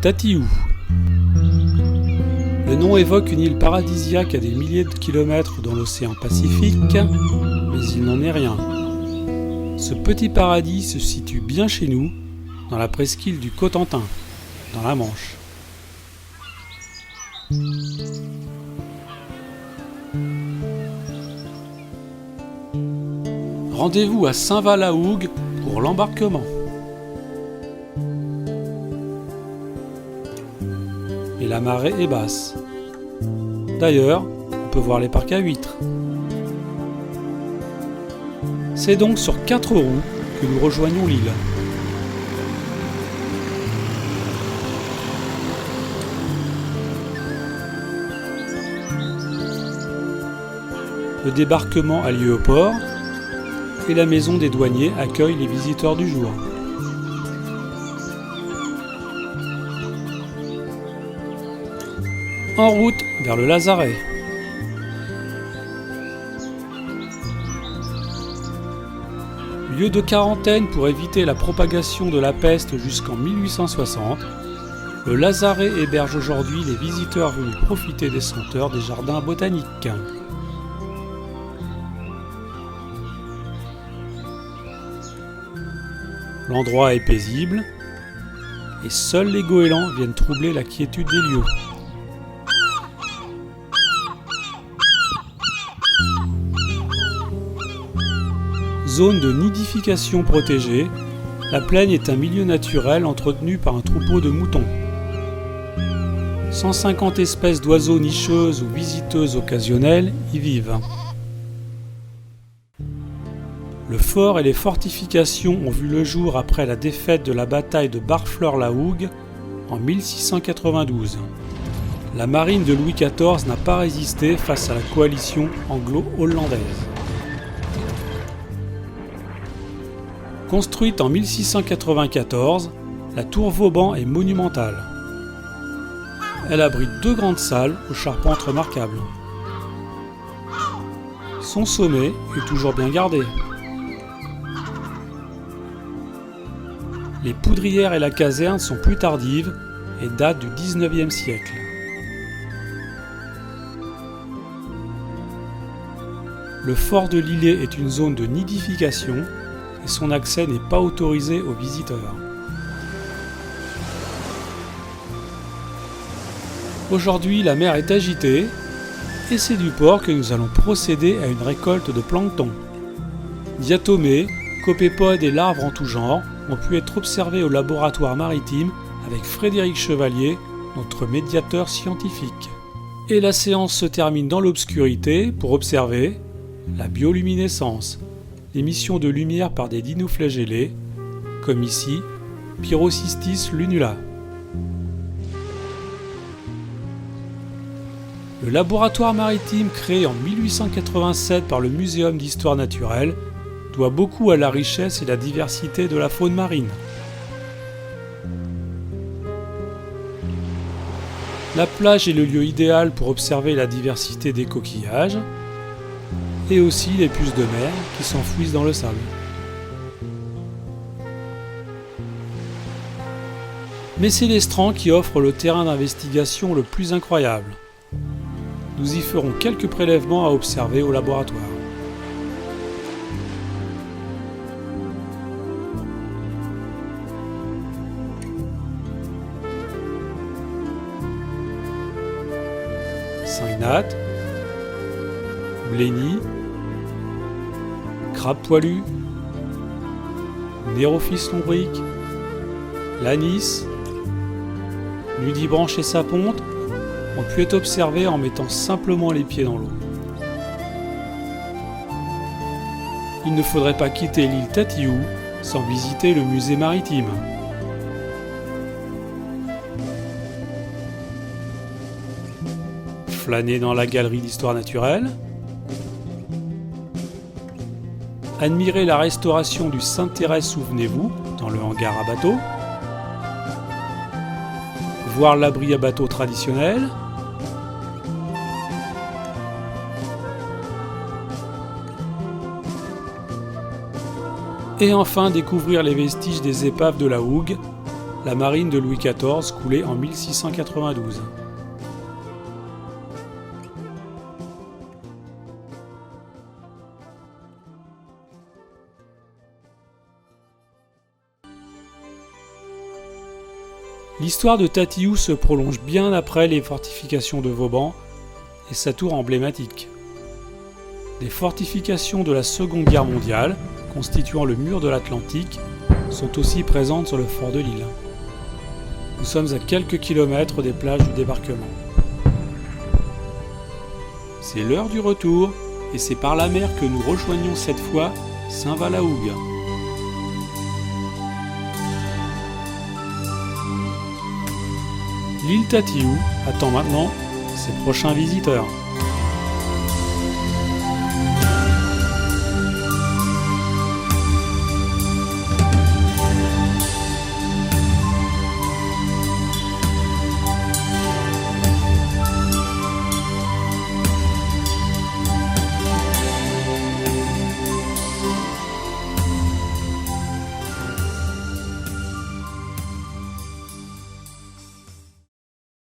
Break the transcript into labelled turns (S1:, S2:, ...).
S1: Tatiou. Le nom évoque une île paradisiaque à des milliers de kilomètres dans l'océan Pacifique, mais il n'en est rien. Ce petit paradis se situe bien chez nous, dans la presqu'île du Cotentin, dans la Manche. Rendez-vous à Saint-Val-la-Hougue pour l'embarquement. Et la marée est basse. D'ailleurs, on peut voir les parcs à huîtres. C'est donc sur 4 roues que nous rejoignons l'île. Le débarquement a lieu au port et la maison des douaniers accueille les visiteurs du jour. En route vers le lazaret. Lieu de quarantaine pour éviter la propagation de la peste jusqu'en 1860, le lazaret héberge aujourd'hui les visiteurs venus profiter des senteurs des jardins botaniques. L'endroit est paisible et seuls les goélands viennent troubler la quiétude des lieux. Zone de nidification protégée, la plaine est un milieu naturel entretenu par un troupeau de moutons. 150 espèces d'oiseaux nicheuses ou visiteuses occasionnelles y vivent. Le fort et les fortifications ont vu le jour après la défaite de la bataille de Barfleur-la-Hougue en 1692. La marine de Louis XIV n'a pas résisté face à la coalition anglo-hollandaise. Construite en 1694, la tour Vauban est monumentale. Elle abrite 2 grandes salles aux charpentes remarquables. Son sommet est toujours bien gardé. Les poudrières et la caserne sont plus tardives et datent du XIXe siècle. Le fort de Lillers est une zone de nidification et son accès n'est pas autorisé aux visiteurs. Aujourd'hui, la mer est agitée et c'est du port que nous allons procéder à une récolte de plancton. Diatomées, copépodes et larves en tout genre ont pu être observés au laboratoire maritime avec Frédéric Chevalier, notre médiateur scientifique. Et la séance se termine dans l'obscurité pour observer la bioluminescence, l'émission de lumière par des dinoflagellés, comme ici Pyrocystis lunula. Le laboratoire maritime créé en 1887 par le Muséum d'histoire naturelle doit beaucoup à la richesse et la diversité de la faune marine. La plage est le lieu idéal pour observer la diversité des coquillages et aussi les puces de mer qui s'enfouissent dans le sable. Mais c'est l'estran qui offre le terrain d'investigation le plus incroyable. Nous y ferons quelques prélèvements à observer au laboratoire. Syngnathe, blenny, crabe poilu, nérophis lombrique, l'anis, nudibranche et saponte ont pu être observés en mettant simplement les pieds dans l'eau. Il ne faudrait pas quitter l'île Tatiou sans visiter le musée maritime. Flâner dans la galerie d'histoire naturelle, admirer la restauration du Sainte-Thérèse, souvenez-vous, dans le hangar à bateau, voir l'abri à bateau traditionnel, et enfin découvrir les vestiges des épaves de la Hougue, la marine de Louis XIV coulée en 1692. L'histoire de Tatiou se prolonge bien après les fortifications de Vauban et sa tour emblématique. Des fortifications de la Seconde Guerre mondiale, constituant le mur de l'Atlantique, sont aussi présentes sur le fort de Lille. Nous sommes à quelques kilomètres des plages du débarquement. C'est l'heure du retour et c'est par la mer que nous rejoignons cette fois Saint-Valahougue. L'île Tatiou attend maintenant ses prochains visiteurs.